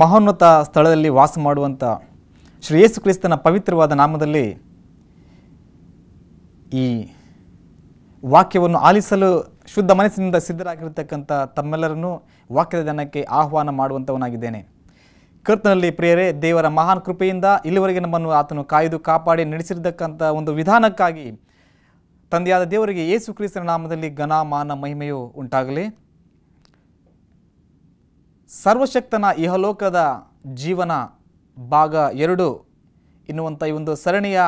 ಮಹೋನ್ನತ ಸ್ಥಳದಲ್ಲಿ ವಾಸ ಮಾಡುವಂಥ ಶ್ರೀ ಯೇಸು ಕ್ರಿಸ್ತನ ಪವಿತ್ರವಾದ ನಾಮದಲ್ಲಿ ಈ ವಾಕ್ಯವನ್ನು ಆಲಿಸಲು ಶುದ್ಧ ಮನಸ್ಸಿನಿಂದ ಸಿದ್ಧರಾಗಿರತಕ್ಕಂಥ ತಮ್ಮೆಲ್ಲರನ್ನು ವಾಕ್ಯದ ಧ್ಯಾನಕ್ಕೆ ಆಹ್ವಾನ ಮಾಡುವಂಥವನಾಗಿದ್ದೇನೆ. ಕರ್ತನಲ್ಲಿ ಪ್ರಿಯರೇ, ದೇವರ ಮಹಾನ್ ಕೃಪೆಯಿಂದ ಇಲ್ಲಿವರೆಗೆ ನಮ್ಮನ್ನು ಆತನು ಕಾಯ್ದು ಕಾಪಾಡಿ ನಡೆಸಿರತಕ್ಕಂಥ ಒಂದು ವಿಧಾನಕ್ಕಾಗಿ ತಂದೆಯಾದ ದೇವರಿಗೆ ಯೇಸು ಕ್ರಿಸ್ತನ ನಾಮದಲ್ಲಿ ಘನ ಮಾನ ಮಹಿಮೆಯು ಉಂಟಾಗಲಿ. ಸರ್ವಶಕ್ತನ ಇಹಲೋಕದ ಜೀವನ ಭಾಗ 2 ಎನ್ನುವಂಥ ಈ ಒಂದು ಸರಣಿಯ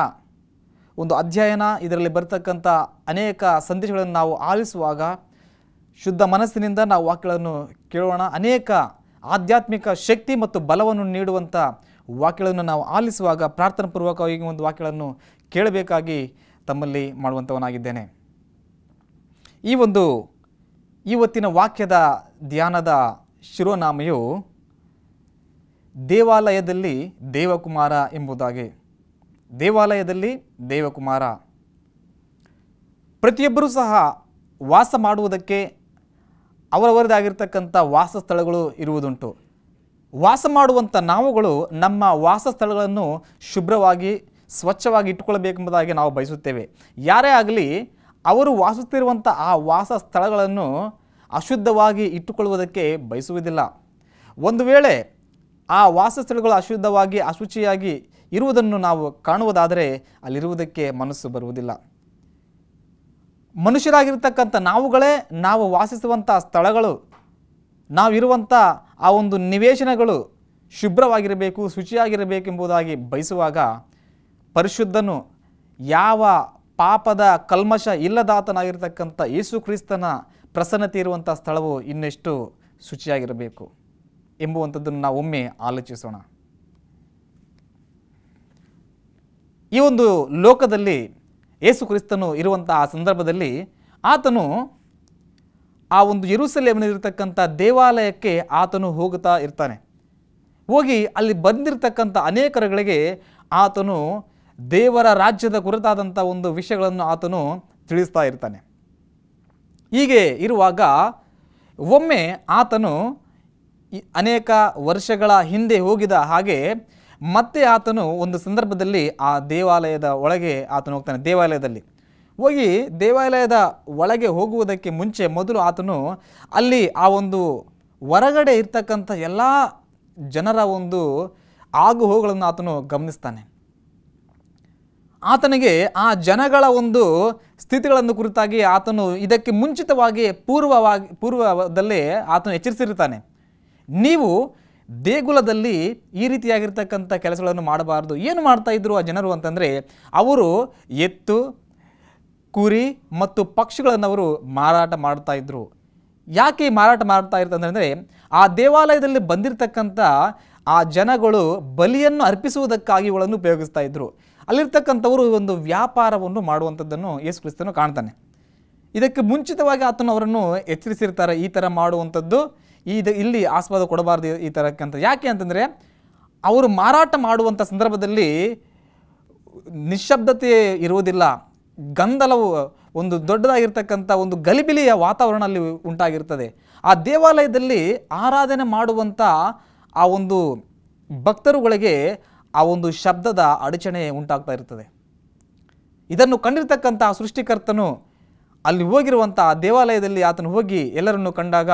ಒಂದು ಅಧ್ಯಯನ, ಇದರಲ್ಲಿ ಬರ್ತಕ್ಕಂಥ ಅನೇಕ ಸಂದೇಶಗಳನ್ನು ನಾವು ಆಲಿಸುವಾಗ ಶುದ್ಧ ಮನಸ್ಸಿನಿಂದ ನಾವು ವಾಕ್ಯಗಳನ್ನು ಕೇಳೋಣ. ಅನೇಕ ಆಧ್ಯಾತ್ಮಿಕ ಶಕ್ತಿ ಮತ್ತು ಬಲವನ್ನು ನೀಡುವಂಥ ವಾಕ್ಯಗಳನ್ನು ನಾವು ಆಲಿಸುವಾಗ ಪ್ರಾರ್ಥನಾಪೂರ್ವಕವಾಗಿ ಒಂದು ವಾಕ್ಯಗಳನ್ನು ಕೇಳಬೇಕಾಗಿ ತಮ್ಮಲ್ಲಿ ಮಾಡುವಂಥವನಾಗಿದ್ದೇನೆ. ಇವತ್ತಿನ ವಾಕ್ಯದ ಧ್ಯಾನದ ಶಿರೋನಾಮೆಯು ದೇವಾಲಯದಲ್ಲಿ ದೇವಕುಮಾರ ಎಂಬುದಾಗಿ. ದೇವಾಲಯದಲ್ಲಿ ದೇವಕುಮಾರ. ಪ್ರತಿಯೊಬ್ಬರೂ ಸಹ ವಾಸ ಮಾಡುವುದಕ್ಕೆ ಅವರವರದೇ ಆಗಿರ್ತಕ್ಕಂಥ ವಾಸಸ್ಥಳಗಳು ಇರುವುದುಂಟು. ವಾಸ ಮಾಡುವಂಥ ನಾವುಗಳು ನಮ್ಮ ವಾಸಸ್ಥಳಗಳನ್ನು ಶುಭ್ರವಾಗಿ ಸ್ವಚ್ಛವಾಗಿ ಇಟ್ಟುಕೊಳ್ಳಬೇಕೆಂಬುದಾಗಿ ನಾವು ಬಯಸುತ್ತೇವೆ. ಯಾರೇ ಆಗಲಿ ಅವರು ವಾಸಿಸುತ್ತಿರುವಂಥ ಆ ವಾಸ ಸ್ಥಳಗಳನ್ನು ಅಶುದ್ಧವಾಗಿ ಇಟ್ಟುಕೊಳ್ಳುವುದಕ್ಕೆ ಬಯಸುವುದಿಲ್ಲ. ಒಂದು ವೇಳೆ ಆ ವಾಸಸ್ಥಳಗಳು ಅಶುದ್ಧವಾಗಿ ಅಶುಚಿಯಾಗಿ ಇರುವುದನ್ನು ನಾವು ಕಾಣುವುದಾದರೆ ಅಲ್ಲಿರುವುದಕ್ಕೆ ಮನಸ್ಸು ಬರುವುದಿಲ್ಲ. ಮನುಷ್ಯರಾಗಿರ್ತಕ್ಕಂಥ ನಾವುಗಳೇ ನಾವು ವಾಸಿಸುವಂಥ ಸ್ಥಳಗಳು, ನಾವಿರುವಂಥ ಆ ಒಂದು ನಿವೇಶನಗಳು ಶುಭ್ರವಾಗಿರಬೇಕು, ಶುಚಿಯಾಗಿರಬೇಕೆಂಬುದಾಗಿ ಬಯಸುವಾಗ ಪರಿಶುದ್ಧನು, ಯಾವ ಪಾಪದ ಕಲ್ಮಶ ಇಲ್ಲದಾತನಾಗಿರ್ತಕ್ಕಂಥ ಯೇಸು ಕ್ರಿಸ್ತನ ಪ್ರಸನ್ನತೆ ಇರುವಂಥ ಸ್ಥಳವು ಇನ್ನೆಷ್ಟು ಶುಚಿಯಾಗಿರಬೇಕು ಎಂಬುವಂಥದ್ದನ್ನು ನಾವು ಒಮ್ಮೆ ಆಲೋಚಿಸೋಣ. ಈ ಒಂದು ಲೋಕದಲ್ಲಿ ಯೇಸು ಕ್ರಿಸ್ತನು ಇರುವಂಥ ಆ ಸಂದರ್ಭದಲ್ಲಿ ಆತನು ಆ ಒಂದು ಯೆರೂಸಲೇಮಿನಲ್ಲಿರತಕ್ಕಂಥ ದೇವಾಲಯಕ್ಕೆ ಆತನು ಹೋಗುತ್ತಾ ಇರ್ತಾನೆ. ಹೋಗಿ ಅಲ್ಲಿ ಬಂದಿರತಕ್ಕಂಥ ಅನೇಕರುಗಳಿಗೆ ಆತನು ದೇವರ ರಾಜ್ಯದ ಕುರಿತಾದಂಥ ಒಂದು ವಿಷಯಗಳನ್ನು ಆತನು ತಿಳಿಸ್ತಾ ಇರ್ತಾನೆ. ಹೀಗೆ ಇರುವಾಗ ಒಮ್ಮೆ ಆತನು ಅನೇಕ ವರ್ಷಗಳ ಹಿಂದೆ ಹೋಗಿದ ಹಾಗೆ ಮತ್ತೆ ಆತನು ಒಂದು ಸಂದರ್ಭದಲ್ಲಿ ಆ ದೇವಾಲಯದ ಒಳಗೆ ಆತನು ಹೋಗ್ತಾನೆ. ದೇವಾಲಯದಲ್ಲಿ ಹೋಗಿ ದೇವಾಲಯದ ಒಳಗೆ ಹೋಗುವುದಕ್ಕೆ ಮುಂಚೆ ಮೊದಲು ಆತನು ಅಲ್ಲಿ ಆ ಒಂದು ಹೊರಗಡೆ ಇರ್ತಕ್ಕಂಥ ಎಲ್ಲ ಜನರ ಒಂದು ಆಗು ಹೋಗುಗಳನ್ನು ಆತನು ಗಮನಿಸ್ತಾನೆ. ಆತನಿಗೆ ಆ ಜನಗಳ ಒಂದು ಸ್ಥಿತಿಗಳನ್ನು ಕುರಿತಾಗಿ ಆತನು ಇದಕ್ಕೆ ಮುಂಚಿತವಾಗಿ ಪೂರ್ವದಲ್ಲೇ ಆತನು ಎಚ್ಚರಿಸಿರ್ತಾನೆ. ನೀವು ದೇಗುಲದಲ್ಲಿ ಈ ರೀತಿಯಾಗಿರ್ತಕ್ಕಂಥ ಕೆಲಸಗಳನ್ನು ಮಾಡಬಾರ್ದು. ಏನು ಮಾಡ್ತಾ ಇದ್ರು ಆ ಜನರು ಅಂತಂದರೆ, ಅವರು ಎತ್ತು, ಕುರಿ ಮತ್ತು ಪಕ್ಷಿಗಳನ್ನು ಅವರು ಮಾರಾಟ ಮಾಡ್ತಾ ಇದ್ರು. ಯಾಕೆ ಮಾರಾಟ ಮಾಡ್ತಾ ಇರ್ತಂದರೆ, ಆ ದೇವಾಲಯದಲ್ಲಿ ಬಂದಿರತಕ್ಕಂಥ ಆ ಜನಗಳು ಬಲಿಯನ್ನು ಅರ್ಪಿಸುವುದಕ್ಕಾಗಿ ಇವುಗಳನ್ನು ಉಪಯೋಗಿಸ್ತಾ ಇದ್ರು. ಅಲ್ಲಿರ್ತಕ್ಕಂಥವರು ಒಂದು ವ್ಯಾಪಾರವನ್ನು ಮಾಡುವಂಥದ್ದನ್ನು ಯೇಸು ಕ್ರಿಸ್ತನು ಕಾಣ್ತಾನೆ. ಇದಕ್ಕೆ ಮುಂಚಿತವಾಗಿ ಆತನು ಅವರನ್ನು ಎಚ್ಚರಿಸಿರ್ತಾರೆ, ಈ ಥರ ಮಾಡುವಂಥದ್ದು ಇಲ್ಲಿ ಆಸ್ಪದ ಕೊಡಬಾರ್ದು ಈ ಥರಕ್ಕಂತ. ಯಾಕೆ ಅಂತಂದರೆ, ಅವರು ಮಾರಾಟ ಮಾಡುವಂಥ ಸಂದರ್ಭದಲ್ಲಿ ನಿಶ್ಶಬ್ದತೆ ಇರುವುದಿಲ್ಲ. ಗಂದಲವು, ಒಂದು ದೊಡ್ಡದಾಗಿರ್ತಕ್ಕಂಥ ಒಂದು ಗಲಿಬಿಲಿಯ ವಾತಾವರಣ ಅಲ್ಲಿ ಉಂಟಾಗಿರ್ತದೆ. ಆ ದೇವಾಲಯದಲ್ಲಿ ಆರಾಧನೆ ಮಾಡುವಂಥ ಆ ಒಂದು ಭಕ್ತರುಗಳಿಗೆ ಆ ಒಂದು ಶಬ್ದದ ಅಡಚಣೆ ಉಂಟಾಗ್ತಾ ಇರ್ತದೆ. ಇದನ್ನು ಕಂಡಿರ್ತಕ್ಕಂಥ ಸೃಷ್ಟಿಕರ್ತನು ಅಲ್ಲಿ ಹೋಗಿರುವಂಥ ದೇವಾಲಯದಲ್ಲಿ ಆತನು ಹೋಗಿ ಎಲ್ಲರನ್ನು ಕಂಡಾಗ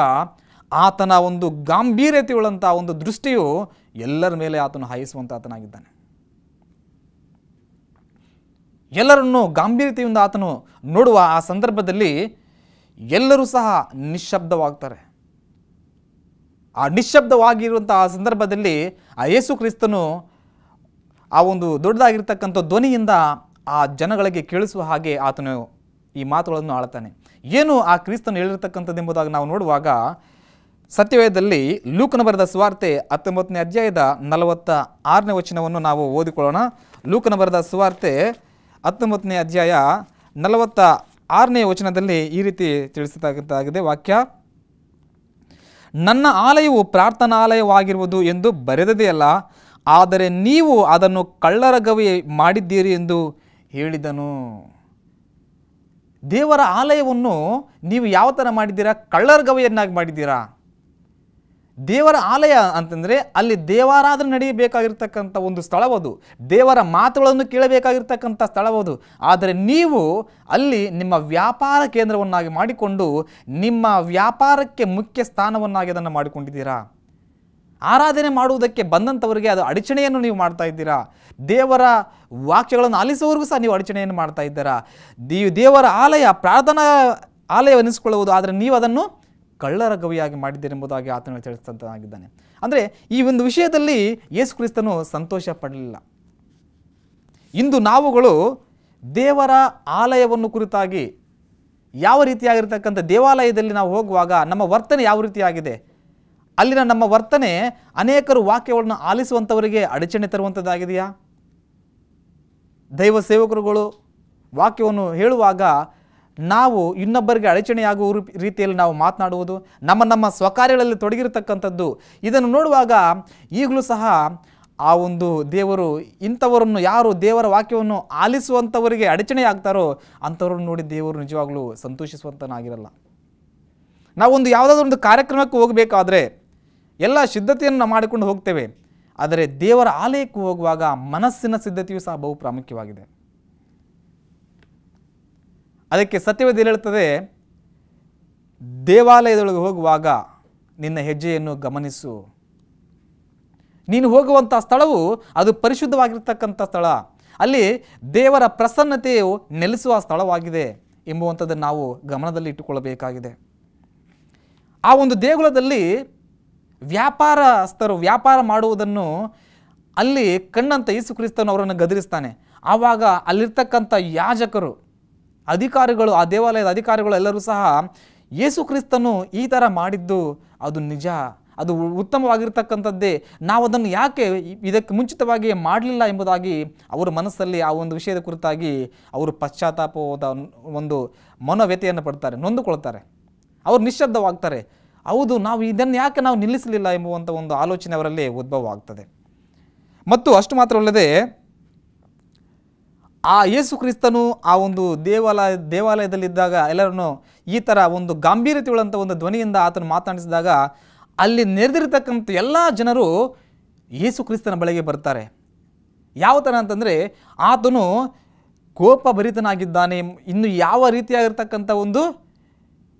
ಆತನ ಒಂದು ಗಾಂಭೀರ್ಯತೆಯುಳ್ಳಂಥ ಒಂದು ದೃಷ್ಟಿಯು ಎಲ್ಲರ ಮೇಲೆ ಆತನು ಹಾಯಿಸುವಂಥ ಆತನಾಗಿದ್ದಾನೆ. ಎಲ್ಲರನ್ನು ಗಾಂಭೀರ್ಯತೆಯಿಂದ ಆತನು ನೋಡುವ ಆ ಸಂದರ್ಭದಲ್ಲಿ ಎಲ್ಲರೂ ಸಹ ನಿಶ್ಶಬ್ದವಾಗ್ತಾರೆ. ಆ ನಿಶ್ಶಬ್ದವಾಗಿರುವಂಥ ಆ ಸಂದರ್ಭದಲ್ಲಿ ಆ ಯೇಸು ಕ್ರಿಸ್ತನು ಆ ಒಂದು ದೊಡ್ಡದಾಗಿರ್ತಕ್ಕಂಥ ಧ್ವನಿಯಿಂದ ಆ ಜನಗಳಿಗೆ ಕೇಳಿಸುವ ಹಾಗೆ ಆತನು ಈ ಮಾತುಗಳನ್ನು ಆಳ್ತಾನೆ. ಏನು ಆ ಕ್ರಿಸ್ತನು ಹೇಳಿರ್ತಕ್ಕಂಥದ್ದು ಎಂಬುದಾಗಿ ನಾವು ನೋಡುವಾಗ ಸತ್ಯವೇದದಲ್ಲಿ ಲೂಕನ ಬರೆದ ಸುವಾರ್ತೆ 19ನೇ ಅಧ್ಯಾಯದ 46ನೇ ವಚನವನ್ನು ನಾವು ಓದಿಕೊಳ್ಳೋಣ. ಲೂಕನ ಬರೆದ ಸುವಾರ್ತೆ 19ನೇ ಅಧ್ಯಾಯ 46ನೇ ವಚನದಲ್ಲಿ ಈ ರೀತಿ ತಿಳಿಸತಕ್ಕಂತಾಗಿದೆ ವಾಕ್ಯ. ನನ್ನ ಆಲಯವು ಪ್ರಾರ್ಥನಾಲಯವಾಗಿರುವುದು ಎಂದು ಬರೆದದೆಯಲ್ಲ, ಆದರೆ ನೀವು ಅದನ್ನು ಕಳ್ಳರ ಗವಿ ಮಾಡಿದ್ದೀರಿ ಎಂದು ಹೇಳಿದನು. ದೇವರ ಆಲಯವನ್ನು ನೀವು ಯಾವ ಥರ ಮಾಡಿದ್ದೀರಾ? ಕಳ್ಳರ ಗವಿಯನ್ನಾಗಿ ಮಾಡಿದ್ದೀರಾ. ದೇವರ ಆಲಯ ಅಂತಂದರೆ ಅಲ್ಲಿ ದೇವಾರಾಧನೆ ನಡೆಯಬೇಕಾಗಿರ್ತಕ್ಕಂಥ ಒಂದು ಸ್ಥಳವದು, ದೇವರ ಮಾತುಗಳನ್ನು ಕೇಳಬೇಕಾಗಿರ್ತಕ್ಕಂಥ ಸ್ಥಳವದು. ಆದರೆ ನೀವು ಅಲ್ಲಿ ನಿಮ್ಮ ವ್ಯಾಪಾರ ಕೇಂದ್ರವನ್ನಾಗಿ ಮಾಡಿಕೊಂಡು ನಿಮ್ಮ ವ್ಯಾಪಾರಕ್ಕೆ ಮುಖ್ಯ ಸ್ಥಾನವನ್ನಾಗಿ ಅದನ್ನು ಮಾಡಿಕೊಂಡಿದ್ದೀರಾ. ಆರಾಧನೆ ಮಾಡುವುದಕ್ಕೆ ಬಂದಂಥವರಿಗೆ ಅದು ಅಡಚಣೆಯನ್ನು ನೀವು ಮಾಡ್ತಾ ಇದ್ದೀರಾ. ದೇವರ ವಾಕ್ಯಗಳನ್ನು ಆಲಿಸುವವರೆಗೂ ಸಹ ನೀವು ಅಡಚಣೆಯನ್ನು ಮಾಡ್ತಾ ಇದ್ದೀರಾ. ದೇವರ ಆಲಯ ಪ್ರಾರ್ಥನಾ ಆಲಯವೆನಿಸಿಕೊಳ್ಳುವುದು, ಆದರೆ ನೀವು ಅದನ್ನು ಕಳ್ಳರ ಗವಿಯಾಗಿ ಮಾಡಿದ್ದೀರೆಂಬುದಾಗಿ ಆತನು ತಿಳಿಸ್ತಂತಾಗಿದ್ದಾನೆ. ಅಂದರೆ ಈ ಒಂದು ವಿಷಯದಲ್ಲಿ ಯೇಸು ಕ್ರಿಸ್ತನು ಸಂತೋಷ ಪಡಲಿಲ್ಲ. ಇಂದು ನಾವುಗಳು ದೇವರ ಆಲಯವನ್ನು ಕುರಿತಾಗಿ ಯಾವ ರೀತಿಯಾಗಿರ್ತಕ್ಕಂಥ ದೇವಾಲಯದಲ್ಲಿ ನಾವು ಹೋಗುವಾಗ ನಮ್ಮ ವರ್ತನೆ ಯಾವ ರೀತಿಯಾಗಿದೆ, ಅಲ್ಲಿನ ನಮ್ಮ ವರ್ತನೆ ಅನೇಕರು ವಾಕ್ಯಗಳನ್ನು ಆಲಿಸುವಂಥವರಿಗೆ ಅಡಚಣೆ ತರುವಂಥದ್ದಾಗಿದೆಯಾ? ದೈವ ಸೇವಕರುಗಳು ವಾಕ್ಯವನ್ನು ಹೇಳುವಾಗ ನಾವು ಇನ್ನೊಬ್ಬರಿಗೆ ಅಡಚಣೆಯಾಗುವ ರೀತಿಯಲ್ಲಿ ನಾವು ಮಾತನಾಡುವುದು, ನಮ್ಮ ಸ್ವಕಾರ್ಯಗಳಲ್ಲಿ ತೊಡಗಿರತಕ್ಕಂಥದ್ದು, ಇದನ್ನು ನೋಡುವಾಗ ಈಗಲೂ ಸಹ ಆ ಒಂದು ದೇವರು ಇಂಥವರನ್ನು, ಯಾರು ದೇವರ ವಾಕ್ಯವನ್ನು ಆಲಿಸುವಂಥವರಿಗೆ ಅಡಚಣೆ ಆಗ್ತಾರೋ ಅಂಥವ್ರನ್ನು ನೋಡಿ ದೇವರು ನಿಜವಾಗ್ಲೂ ಸಂತೋಷಿಸುವಂತನಾಗಿರಲ್ಲ. ನಾವೊಂದು ಯಾವುದಾದ್ರೂ ಒಂದು ಕಾರ್ಯಕ್ರಮಕ್ಕೆ ಹೋಗಬೇಕಾದ್ರೆ ಎಲ್ಲ ಸಿದ್ಧತೆಯನ್ನು ಮಾಡಿಕೊಂಡು ಹೋಗ್ತೇವೆ. ಆದರೆ ದೇವರ ಆಲಯಕ್ಕೆ ಹೋಗುವಾಗ ಮನಸ್ಸಿನ ಸಿದ್ಧತೆಯೂ ಸಹ ಬಹು ಪ್ರಾಮುಖ್ಯವಾಗಿದೆ. ಅದಕ್ಕೆ ಸತ್ಯವೇದ ಹೇಳುತ್ತದೆ, ದೇವಾಲಯದೊಳಗೆ ಹೋಗುವಾಗ ನಿನ್ನ ಹೆಜ್ಜೆಯನ್ನು ಗಮನಿಸು. ನೀನು ಹೋಗುವಂಥ ಸ್ಥಳವು ಅದು ಪರಿಶುದ್ಧವಾಗಿರ್ತಕ್ಕಂಥ ಸ್ಥಳ, ಅಲ್ಲಿ ದೇವರ ಪ್ರಸನ್ನತೆಯು ನೆಲೆಸುವ ಸ್ಥಳವಾಗಿದೆ ಎಂಬುವಂಥದ್ದನ್ನು ನಾವು ಗಮನದಲ್ಲಿ ಇಟ್ಟುಕೊಳ್ಳಬೇಕಾಗಿದೆ. ಆ ಒಂದು ದೇಗುಲದಲ್ಲಿ ವ್ಯಾಪಾರಸ್ಥರು ವ್ಯಾಪಾರ ಮಾಡುವುದನ್ನು ಅಲ್ಲಿ ಕಂಡಂಥ ಯೇಸು ಕ್ರಿಸ್ತನು ಅವರನ್ನು ಗದರಿಸ್ತಾನೆ. ಆವಾಗ ಅಲ್ಲಿರ್ತಕ್ಕಂಥ ಯಾಜಕರು, ಅಧಿಕಾರಿಗಳು, ಆ ದೇವಾಲಯದ ಅಧಿಕಾರಿಗಳು ಎಲ್ಲರೂ ಸಹ ಯೇಸು ಕ್ರಿಸ್ತನು ಈ ಥರ ಮಾಡಿದ್ದು ಅದು ನಿಜ, ಅದು ಉತ್ತಮವಾಗಿರ್ತಕ್ಕಂಥದ್ದೇ, ನಾವು ಅದನ್ನು ಯಾಕೆ ಇದಕ್ಕೆ ಮುಂಚಿತವಾಗಿ ಮಾಡಲಿಲ್ಲ ಎಂಬುದಾಗಿ ಅವರ ಮನಸ್ಸಲ್ಲಿ ಆ ಒಂದು ವಿಷಯದ ಕುರಿತಾಗಿ ಅವರು ಪಶ್ಚಾತ್ತಾಪವಾದ ಒಂದು ಮನೋವ್ಯತೆಯನ್ನು ಪಡ್ತಾರೆ, ನೊಂದುಕೊಳ್ತಾರೆ, ಅವರು ನಿಶ್ಶಬ್ದವಾಗ್ತಾರೆ. ಹೌದು, ನಾವು ಇದನ್ನು ಯಾಕೆ ನಾವು ನಿಲ್ಲಿಸಲಿಲ್ಲ ಎಂಬುವಂಥ ಒಂದು ಆಲೋಚನೆ ಅವರಲ್ಲಿ ಉದ್ಭವ ಆಗ್ತದೆ. ಮತ್ತು ಅಷ್ಟು ಮಾತ್ರವಲ್ಲದೆ ಆ ಯೇಸು ಕ್ರಿಸ್ತನು ಆ ಒಂದು ದೇವಾಲಯದಲ್ಲಿದ್ದಾಗ ಎಲ್ಲರನ್ನು ಈ ಥರ ಒಂದು ಗಾಂಭೀರ್ಯತೆಯುಳ್ಳಂಥ ಒಂದು ಧ್ವನಿಯಿಂದ ಆತನು ಮಾತನಾಡಿಸಿದಾಗ ಅಲ್ಲಿ ನೆರೆದಿರತಕ್ಕಂಥ ಎಲ್ಲ ಜನರು ಯೇಸು ಕ್ರಿಸ್ತನ ಬಳಿಗೆ ಬರ್ತಾರೆ. ಯಾವ ಥರ ಅಂತಂದರೆ ಆತನು ಕೋಪಭರಿತನಾಗಿದ್ದಾನೆ, ಇನ್ನು ಯಾವ ರೀತಿಯಾಗಿರ್ತಕ್ಕಂಥ ಒಂದು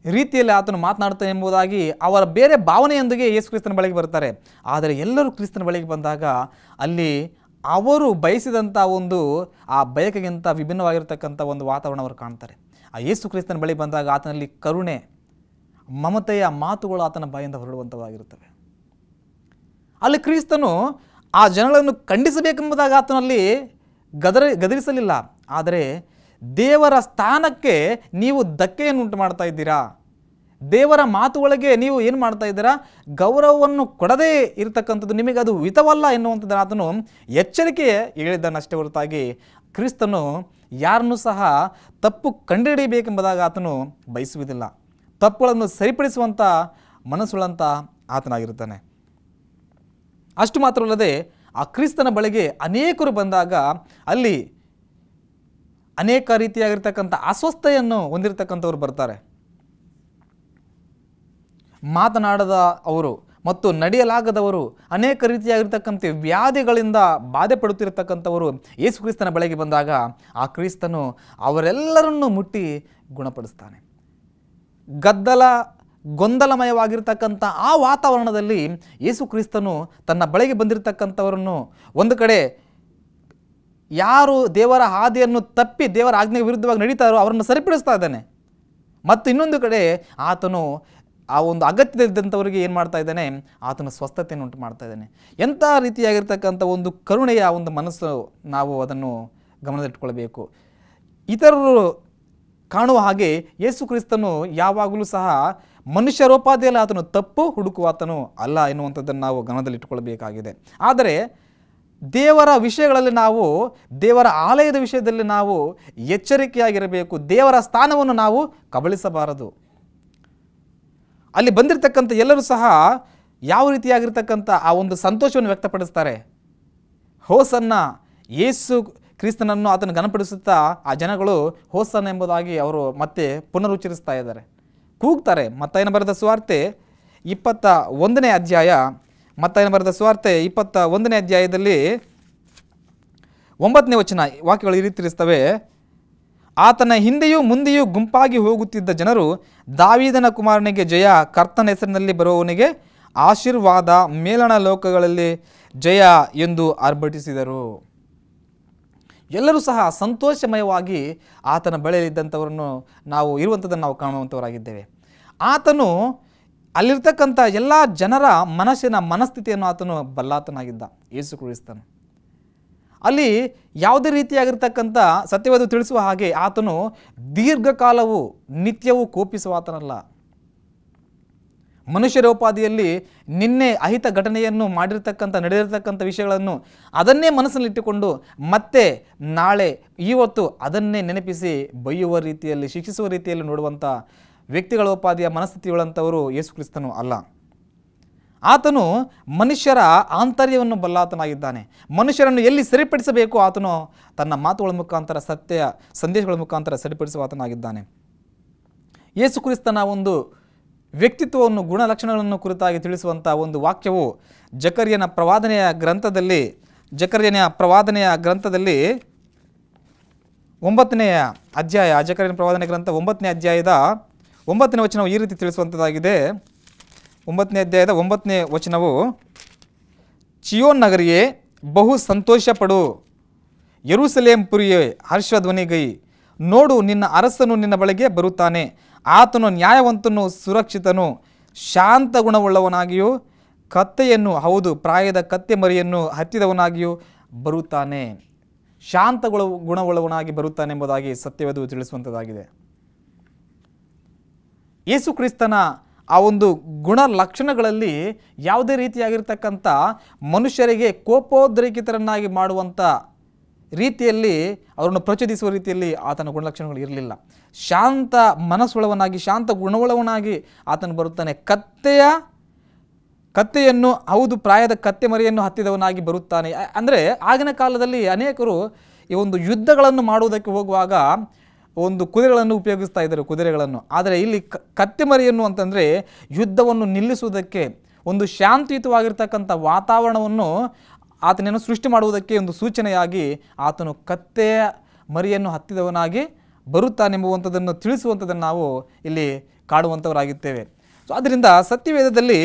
ರೀತಿಯಲ್ಲಿ ಆತನು ಮಾತನಾಡ್ತಾನೆ ಎಂಬುದಾಗಿ ಅವರ ಬೇರೆ ಭಾವನೆಯೊಂದಿಗೆ ಯೇಸು ಕ್ರಿಸ್ತನ ಬಳಿಗೆ ಬರ್ತಾರೆ. ಆದರೆ ಎಲ್ಲರೂ ಕ್ರಿಸ್ತನ ಬಳಿಗೆ ಬಂದಾಗ ಅಲ್ಲಿ ಅವರು ಬಯಸಿದಂಥ ಒಂದು ಆ ಬಯಕೆಗಿಂತ ವಿಭಿನ್ನವಾಗಿರ್ತಕ್ಕಂಥ ಒಂದು ವಾತಾವರಣ ಅವರು ಕಾಣ್ತಾರೆ. ಆ ಯೇಸು ಕ್ರಿಸ್ತನ ಬಳಿ ಬಂದಾಗ ಆತನಲ್ಲಿ ಕರುಣೆ, ಮಮತೆಯ ಮಾತುಗಳು ಆತನ ಬಾಯಿಂದ ಹೊರಡುವಂಥವಾಗಿರುತ್ತವೆ. ಅಲ್ಲಿ ಕ್ರಿಸ್ತನು ಆ ಜನಗಳನ್ನು ಖಂಡಿಸಬೇಕೆಂಬುದಾಗಿ ಆತನಲ್ಲಿ ಗದರಿಸಲಿಲ್ಲ. ಆದರೆ ದೇವರ ಸ್ಥಾನಕ್ಕೆ ನೀವು ಧಕ್ಕೆಯನ್ನು ಉಂಟು ಮಾಡ್ತಾ ಇದ್ದೀರಾ, ದೇವರ ಮಾತುಗಳಿಗೆ ನೀವು ಏನು ಮಾಡ್ತಾ ಇದ್ದೀರಾ, ಗೌರವವನ್ನು ಕೊಡದೇ ಇರತಕ್ಕಂಥದ್ದು ನಿಮಗೆ ಅದು ಹಿತವಲ್ಲ ಎನ್ನುವಂಥದ್ದು ಆತನು ಎಚ್ಚರಿಕೆ ಹೇಳಿದ್ದನ್ನಷ್ಟೇ ಹೊರತಾಗಿ ಕ್ರಿಸ್ತನು ಯಾರನ್ನೂ ಸಹ ತಪ್ಪು ಕಂಡುಹಿಡಿಯಬೇಕೆಂಬುದಾಗಿ ಆತನು ಬಯಸುವುದಿಲ್ಲ. ತಪ್ಪುಗಳನ್ನು ಸರಿಪಡಿಸುವಂಥ ಮನಸ್ಸುಳ್ಳಂಥ ಆತನಾಗಿರ್ತಾನೆ. ಅಷ್ಟು ಮಾತ್ರವಲ್ಲದೆ ಆ ಕ್ರಿಸ್ತನ ಬಳಿಗೆ ಅನೇಕರು ಬಂದಾಗ ಅಲ್ಲಿ ಅನೇಕ ರೀತಿಯಾಗಿರ್ತಕ್ಕಂಥ ಅಸ್ವಸ್ಥತೆಯನ್ನು ಹೊಂದಿರತಕ್ಕಂಥವ್ರು ಬರ್ತಾರೆ. ಮಾತನಾಡದ ಅವರು ಮತ್ತು ನಡೆಯಲಾಗದವರು, ಅನೇಕ ರೀತಿಯಾಗಿರ್ತಕ್ಕಂಥ ವ್ಯಾಧಿಗಳಿಂದ ಬಾಧೆ ಪಡುತ್ತಿರತಕ್ಕಂಥವರು ಯೇಸು ಕ್ರಿಸ್ತನ ಬಳಿಗೆ ಬಂದಾಗ ಆ ಕ್ರಿಸ್ತನು ಅವರೆಲ್ಲರನ್ನೂ ಮುಟ್ಟಿ ಗುಣಪಡಿಸ್ತಾನೆ. ಗೊಂದಲಮಯವಾಗಿರ್ತಕ್ಕಂಥ ಆ ವಾತಾವರಣದಲ್ಲಿ ಯೇಸು ಕ್ರಿಸ್ತನು ತನ್ನ ಬಳಿಗೆ ಬಂದಿರತಕ್ಕಂಥವರನ್ನು ಒಂದು ಕಡೆ ಯಾರು ದೇವರ ಹಾದಿಯನ್ನು ತಪ್ಪಿ ದೇವರ ಆಜ್ಞೆಗೆ ವಿರುದ್ಧವಾಗಿ ನಡೀತಾರೋ ಅವರನ್ನು ಸರಿಪಡಿಸ್ತಾ ಇದ್ದಾನೆ. ಮತ್ತು ಇನ್ನೊಂದು ಕಡೆ ಆತನು ಆ ಒಂದು ಅಗತ್ಯದಲ್ಲಿದ್ದಂಥವರಿಗೆ ಏನು ಮಾಡ್ತಾ ಇದ್ದಾನೆ, ಆತನ ಸ್ವಸ್ಥತೆಯನ್ನು ಉಂಟು ಮಾಡ್ತಾ ಇದ್ದಾನೆ. ಎಂಥ ರೀತಿಯಾಗಿರ್ತಕ್ಕಂಥ ಒಂದು ಕರುಣೆಯ ಒಂದು ಮನಸ್ಸು, ನಾವು ಅದನ್ನು ಗಮನದಲ್ಲಿಟ್ಕೊಳ್ಬೇಕು. ಇತರರು ಕಾಣುವ ಹಾಗೆ ಯೇಸು ಕ್ರಿಸ್ತನು ಯಾವಾಗಲೂ ಸಹ ಮನುಷ್ಯರೋಪಾದಿಯಲ್ಲಿ ಆತನು ತಪ್ಪು ಹುಡುಕುವ ಆತನು ಅಲ್ಲ ಎನ್ನುವಂಥದ್ದನ್ನು ನಾವು ಗಮನದಲ್ಲಿಟ್ಟುಕೊಳ್ಬೇಕಾಗಿದೆ. ಆದರೆ ದೇವರ ವಿಷಯಗಳಲ್ಲಿ ನಾವು, ದೇವರ ಆಲಯದ ವಿಷಯದಲ್ಲಿ ನಾವು ಎಚ್ಚರಿಕೆಯಾಗಿರಬೇಕು. ದೇವರ ಸ್ಥಾನವನ್ನು ನಾವು ಕಬಳಿಸಬಾರದು. ಅಲ್ಲಿ ಬಂದಿರತಕ್ಕಂಥ ಎಲ್ಲರೂ ಸಹ ಯಾವ ರೀತಿಯಾಗಿರ್ತಕ್ಕಂಥ ಆ ಒಂದು ಸಂತೋಷವನ್ನು ವ್ಯಕ್ತಪಡಿಸ್ತಾರೆ. ಹೋಸನ್ನ, ಯೇಸು ಕ್ರಿಸ್ತನನ್ನು ಆತನ ಘನಪಡಿಸುತ್ತಾ ಆ ಜನಗಳು ಹೋಸನ್ನ ಎಂಬುದಾಗಿ ಅವರು ಮತ್ತೆ ಪುನರುಚ್ಚರಿಸ್ತಾ ಇದ್ದಾರೆ, ಕೂಗ್ತಾರೆ. ಮತ್ತಾಯನ ಬರೆದ ಸುವಾರ್ತೆ 21ನೇ ಅಧ್ಯಾಯ, ಮತ್ತಾಯನ ಬರೆದ ಸುವಾರ್ತೆ 21ನೇ ಅಧ್ಯಾಯದಲ್ಲಿ 9ನೇ ವಚನ ವಾಕ್ಯಗಳು ಈ ರೀತಿ ತಿಳಿಸ್ತವೆ. ಆತನ ಹಿಂದೆಯೂ ಮುಂದೆಯೂ ಗುಂಪಾಗಿ ಹೋಗುತ್ತಿದ್ದ ಜನರು, ದಾವೀದನ ಕುಮಾರನಿಗೆ ಜಯ, ಕರ್ತನ ಹೆಸರಿನಲ್ಲಿ ಬರುವವನಿಗೆ ಆಶೀರ್ವಾದ, ಮೇಲಣ ಲೋಕಗಳಲ್ಲಿ ಜಯ ಎಂದು ಆರ್ಭಟಿಸಿದರು. ಎಲ್ಲರೂ ಸಹ ಸಂತೋಷಮಯವಾಗಿ ಆತನ ಬಳಿಯಲ್ಲಿದ್ದಂಥವರನ್ನು ನಾವು ಇರುವಂಥದ್ದನ್ನು ನಾವು ಕಾಣುವಂಥವರಾಗಿದ್ದೇವೆ. ಆತನು ಅಲ್ಲಿರ್ತಕ್ಕಂಥ ಎಲ್ಲ ಜನರ ಮನಸ್ಥಿತಿಯನ್ನು ಆತನು ಬಲ್ಲಾತನಾಗಿದ್ದ. ಯೇಸು ಕ್ರಿಸ್ತನು ಅಲ್ಲಿ ಯಾವುದೇ ರೀತಿಯಾಗಿರ್ತಕ್ಕಂಥ ಸತ್ಯವಾದ ತಿಳಿಸುವ ಹಾಗೆ ಆತನು ದೀರ್ಘಕಾಲವು ನಿತ್ಯವೂ ಕೋಪಿಸುವ ಆತನಲ್ಲ. ಮನುಷ್ಯರೋಪಾದಿಯಲ್ಲಿ ನಿನ್ನೆ ಅಹಿತ ಘಟನೆಯನ್ನು ನಡೆದಿರ್ತಕ್ಕಂಥ ವಿಷಯಗಳನ್ನು ಅದನ್ನೇ ಮನಸ್ಸಿನಲ್ಲಿಟ್ಟುಕೊಂಡು ಮತ್ತೆ ನಾಳೆ ಇವತ್ತು ಅದನ್ನೇ ನೆನಪಿಸಿ ಬೈಯುವ ರೀತಿಯಲ್ಲಿ, ಶಿಕ್ಷಿಸುವ ರೀತಿಯಲ್ಲಿ ನೋಡುವಂಥ ವ್ಯಕ್ತಿಗಳೋಪಾದಿಯ ಮನಸ್ಥಿತಿಗಳಂಥವರು ಯೇಸು ಕ್ರಿಸ್ತನು ಅಲ್ಲ. ಆತನು ಮನುಷ್ಯರ ಆಂತರ್ಯವನ್ನು ಬಲ್ಲಾತನಾಗಿದ್ದಾನೆ. ಮನುಷ್ಯರನ್ನು ಎಲ್ಲಿ ಸರಿಪಡಿಸಬೇಕು ಆತನು ತನ್ನ ಮಾತುಗಳ ಮುಖಾಂತರ, ಸತ್ಯ ಸಂದೇಶಗಳ ಮುಖಾಂತರ ಸರಿಪಡಿಸುವ ಆತನಾಗಿದ್ದಾನೆ. ಯೇಸು ಕ್ರಿಸ್ತನ ಒಂದು ವ್ಯಕ್ತಿತ್ವವನ್ನು, ಗುಣಲಕ್ಷಣಗಳನ್ನು ಕುರಿತಾಗಿ ತಿಳಿಸುವಂಥ ಒಂದು ವಾಕ್ಯವು ಜಕರ್ಯನ ಪ್ರವಾದನೆಯ ಗ್ರಂಥದಲ್ಲಿ 9ನೇ ಅಧ್ಯಾಯ, ಜಕರ್ಯನ ಪ್ರವಾದನೆ ಗ್ರಂಥ 9ನೇ ಅಧ್ಯಾಯದ 9ನೇ ವಚನವು ಈ ರೀತಿ ತಿಳಿಸುವಂಥದ್ದಾಗಿದೆ. 9ನೇ ಅಧ್ಯಾಯದ 9ನೇ ವಚನವು, ಚಿಯೋನ್ ನಗರಿಯೇ ಬಹು ಸಂತೋಷ ಪಡು, ಯೆರೂಸಲೇಮ್ ಪುರಿಯೇ ಹರ್ಷಧ್ವನಿಗೈ, ನೋಡು ನಿನ್ನ ಅರಸನು ನಿನ್ನ ಬಳಿಗೆ ಬರುತ್ತಾನೆ, ಆತನು ನ್ಯಾಯವಂತನು, ಸುರಕ್ಷಿತನು, ಶಾಂತ ಗುಣವುಳ್ಳವನಾಗಿಯೂ ಕತ್ತೆಯನ್ನು, ಹೌದು ಪ್ರಾಯದ ಕತ್ತೆ ಮರಿಯನ್ನು ಹತ್ತಿದವನಾಗಿಯೂ ಬರುತ್ತಾನೆ. ಶಾಂತ ಗುಣವುಳ್ಳವನಾಗಿ ಬರುತ್ತಾನೆ ಎಂಬುದಾಗಿ ಸತ್ಯವೇದವು ತಿಳಿಸುವಂಥದ್ದಾಗಿದೆ. ಯೇಸು ಕ್ರಿಸ್ತನ ಆ ಒಂದು ಗುಣ ಲಕ್ಷಣಗಳಲ್ಲಿ ಯಾವುದೇ ರೀತಿಯಾಗಿರ್ತಕ್ಕಂಥ ಮನುಷ್ಯರಿಗೆ ಕೋಪೋದ್ರೇಕಿತರನ್ನಾಗಿ ಮಾಡುವಂಥ ರೀತಿಯಲ್ಲಿ, ಅವರನ್ನು ಪ್ರಚೋದಿಸುವ ರೀತಿಯಲ್ಲಿ ಆತನ ಗುಣಲಕ್ಷಣಗಳು ಇರಲಿಲ್ಲ. ಶಾಂತ ಮನಸ್ಸುಳ್ಳವನಾಗಿ, ಶಾಂತ ಗುಣವುಳ್ಳವನಾಗಿ ಆತನು ಬರುತ್ತಾನೆ. ಕತ್ತೆಯನ್ನು, ಹೌದು ಪ್ರಾಯದ ಕತ್ತೆ ಮರಿಯನ್ನು ಹತ್ತಿದವನಾಗಿ ಬರುತ್ತಾನೆ. ಅಂದರೆ ಆಗಿನ ಕಾಲದಲ್ಲಿ ಅನೇಕರು ಈ ಒಂದು ಯುದ್ಧಗಳನ್ನು ಮಾಡುವುದಕ್ಕೆ ಹೋಗುವಾಗ ಒಂದು ಕುದುರೆಗಳನ್ನು ಉಪಯೋಗಿಸ್ತಾ ಇದ್ದರು, ಕುದುರೆಗಳನ್ನು. ಆದರೆ ಇಲ್ಲಿ ಕತ್ತೆ ಮರಿಯನ್ನು ಅಂತಂದರೆ ಯುದ್ಧವನ್ನು ನಿಲ್ಲಿಸುವುದಕ್ಕೆ, ಒಂದು ಶಾಂತಿಯುತವಾಗಿರ್ತಕ್ಕಂಥ ವಾತಾವರಣವನ್ನು ಆತನನ್ನು ಸೃಷ್ಟಿ ಮಾಡುವುದಕ್ಕೆ ಒಂದು ಸೂಚನೆಯಾಗಿ ಆತನು ಕತ್ತೆಯ ಮರಿಯನ್ನು ಹತ್ತಿದವನಾಗಿ ಬರುತ್ತಾನೆಂಬುವಂಥದ್ದನ್ನು ತಿಳಿಸುವಂಥದ್ದನ್ನು ನಾವು ಇಲ್ಲಿ ಕಾಡುವಂಥವರಾಗಿದ್ದೇವೆ. ಸೊ ಆದ್ದರಿಂದ ಸತ್ಯವೇದದಲ್ಲಿ